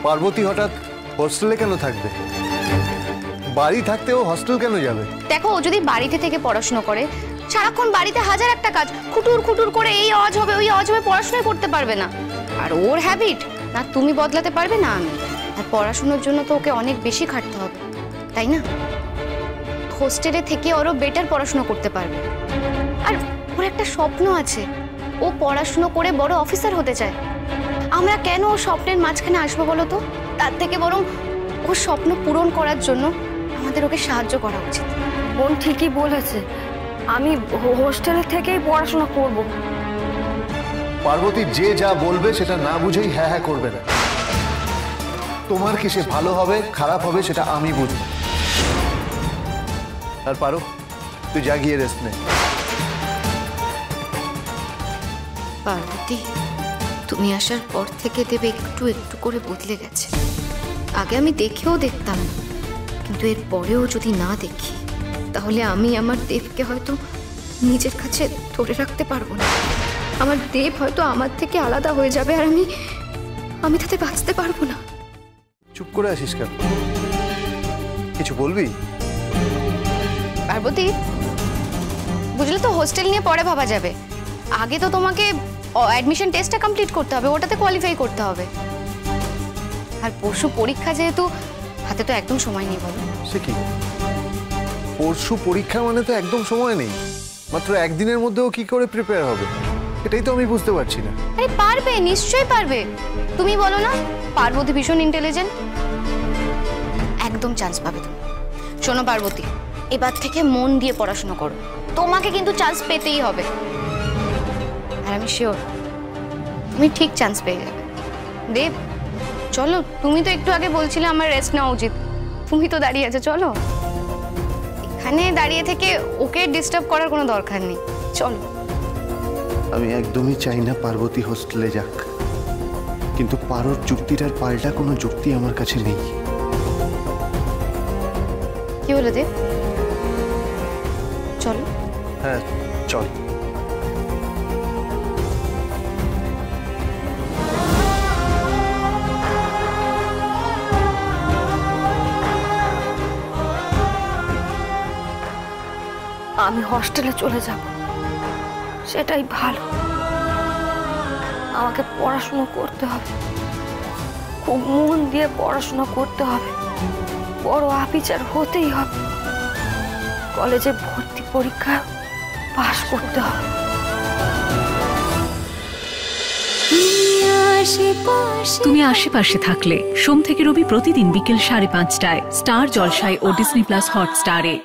পার্বতী হঠাৎ হোস্টেলে কেন থাকবে? বাড়ি থাকতেও হোস্টেল কেন যাবে? দেখো, ও যদি বাড়িতে থেকে পড়াশোনা করে, সারাক্ষণ বাড়িতে হাজার একটা কাজ, খুটুর খুটুর করে এই আওয়াজ হবে ওই আওয়াজ হবে, পড়াশোনা করতে পারবে না। আর ওর হ্যাবিট না তুমি বদলাতে পারবে না আমি। আর পড়াশোনার জন্য তো ওকে অনেক বেশি খাটতে হবে, তাই না? হোস্টেলে থেকে ওরও বেটার পড়াশোনা করতে পারবে। আর ওর একটা স্বপ্ন আছে, ও পড়াশোনা করে বড় অফিসার হতে চায়। আমরা কেন ওর স্বপ্নের মাঝখানে আসবো বলো তো? তার থেকে বরং ওর স্বপ্ন পূরণ করার জন্য আমাদের ওকে সাহায্য করা উচিত। বোন ঠিকই বলেছে, আমি হোস্টেলে থেকেই পড়াশোনা করব। পার্বতী যে যা বলবে সেটা না বুঝেই হ্যাঁ হ্যাঁ করবে না। তোমার কি সে ভালো হবে খারাপ হবে সেটা আমি বুঝবো। আর পারো, তুই যা গিয়ে রেস্ট নে। পার্বতী, তুমি আসার পর থেকে দেবে একটু একটু করে বদলে গেছে। আগে আমি দেখেও দেখতাম না, কিন্তু এর পরেও যদি না দেখি তাহলে আমি আমার দেবকে হয়তো নিজের কাছে ধরে রাখতে পারবো না। আমার দেব হয়তো আমার থেকে আলাদা হয়ে যাবে, আর আমি তাতে বাঁচতে পারবো না। চুপ করে আসিস কেন? কিছু বলবি? পার্বতী, বুঝলে তো, হোস্টেল নিয়ে পরে ভাবা যাবে। আগে তো তোমাকে অ্যাডমিশন টেস্টটা কমপ্লিট করতে হবে, ওটাতে কোয়ালিফাই করতে হবে। আর পরশু পরীক্ষা, যেহেতু হাতে তো একদম সময় নেই। বলো সে কি, পরশু পরীক্ষা মানে তো একদম সময় নেই। মাত্র একদিনের মধ্যেও কি করে প্রিপেয়ার হবে এটাই তো আমি বুঝতে পারছি না। আরে পারবে, নিশ্চয়ই পারবে। তুমি বলো না, পার্বতী ভীষণ ইন্টেলিজেন্ট, একদম চান্স পাবে তুমি। শোনো পার্বতী, এবার থেকে মন দিয়ে পড়াশোনা করো, তোমাকে কিন্তু চান্স পেতেই হবে। আর আমি শিওর তুমি ঠিক চান্স পেয়ে যাবে। দেব, চলো, তুমি তো একটু আগে বলছিলে আমার রেস্ট নেওয়া উচিত, তুমি তো দাঁড়িয়ে আছো, চলো। এখানে দাঁড়িয়ে থেকে ওকে ডিস্টার্ব করার কোনো দরকার নেই, চলো। আমি একদমই চাই না পার্বতী হোস্টেলে যাক, কিন্তু পারোর যুক্তিটার পাল্টা কোনো যুক্তি আমার কাছে নেই। কি হলো দেব? চলো। হ্যাঁ চল। আমি হস্টেলে চলে যাব, সেটাই ভালো। আমাকে পড়াশোনা করতে হবে, খুব মন দিয়ে পড়াশোনা করতে হবে, বড় অফিসার হতেই হবে, কলেজে ভর্তি পরীক্ষা পাশ করতে হবে। তুমি আশেপাশে থাকলে সোম থেকে রবি প্রতিদিন বিকেল 5:30টায় স্টার জলসায় ও ডিজনি প্লাস হটস্টারে।